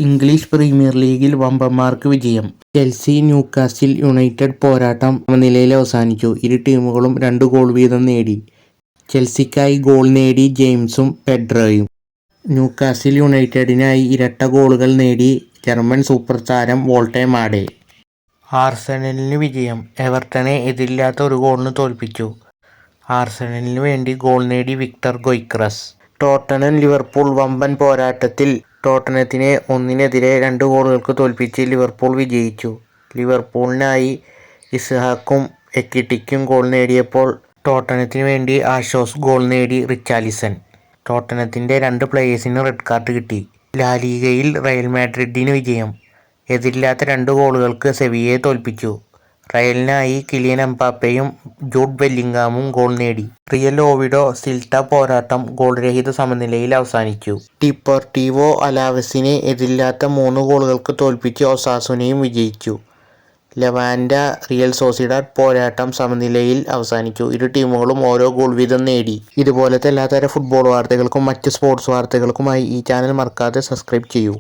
English premier ലീഗിൽ വമ്പന്മാർക്ക് വിജയം. Chelsea Newcastle United പോരാട്ടം സമനിലയിൽ അവസാനിച്ചു. ഇരു ടീമുകളും 2 ഗോൾ വീതം നേടി. ചെൽസിക്കായി ഗോൾ നേടി ജെയിംസും പെഡ്രോയും. ന്യൂകാസിൽ യുണൈറ്റഡിനായി ഇരട്ട ഗോളുകൾ നേടി ജർമ്മൻ സൂപ്പർ താരം വോൾട്ടെ-മാഡെ. ആർസണലിന് വിജയം. എവർട്ടനെ എതിരില്ലാത്ത 1 ഗോളിന് തോൽപ്പിച്ചു. ആർസണലിനു വേണ്ടി ഗോൾ നേടി വിക്ടർ ഗൊയ്ക്രസ്. ടോട്ടനം ലിവർപൂൾ വമ്പൻ പോരാട്ടത്തിൽ ടോട്ടനത്തിനെ 1-നെതിരെ 2 ഗോളുകൾക്ക് തോൽപ്പിച്ച് ലിവർപൂൾ വിജയിച്ചു. ലിവർപൂളിനായി ഇസ്ഹാക്കും എക്കിറ്റിക്കും ഗോൾ നേടിയപ്പോൾ ടോട്ടനത്തിനു വേണ്ടി ആഷോസ് ഗോൾ നേടി റിച്ചാർലിസൺ. ടോട്ടനത്തിൻ്റെ 2 പ്ലേയേഴ്സിന് റെഡ് കാർഡ് കിട്ടി. ലാലിഗയിൽ റയൽ മാഡ്രിഡിന് വിജയം. എതിരില്ലാത്ത 2 ഗോളുകൾക്ക് സെവിയ്യയെ തോൽപ്പിച്ചു. റയലിനായി കിലിയൻ എംബാപ്പയും ജൂഡ് ബെല്ലിംഗാമും ഗോൾ നേടി. റിയൽ ഓവിഡോ സിൽട്ട പോരാട്ടം ഗോൾ രഹിത സമനിലയിൽ അവസാനിച്ചു. ഡിപ്പോർട്ടീവോ അലാവസിനെ എതിരില്ലാത്ത 3 ഗോളുകൾക്ക് തോൽപ്പിച്ച് ഒസാസുനയും വിജയിച്ചു. ലെവാന്റ റിയൽ സോസിഡാഡ് പോരാട്ടം സമനിലയിൽ അവസാനിച്ചു. ഇരു ടീമുകളും ഓരോ ഗോൾ വീതം നേടി. ഇതുപോലത്തെ എല്ലാത്തരം ഫുട്ബോൾ വാർത്തകൾക്കും മറ്റ് സ്പോർട്സ് വാർത്തകൾക്കുമായി ഈ ചാനൽ മറക്കാതെ സബ്സ്ക്രൈബ് ചെയ്യൂ.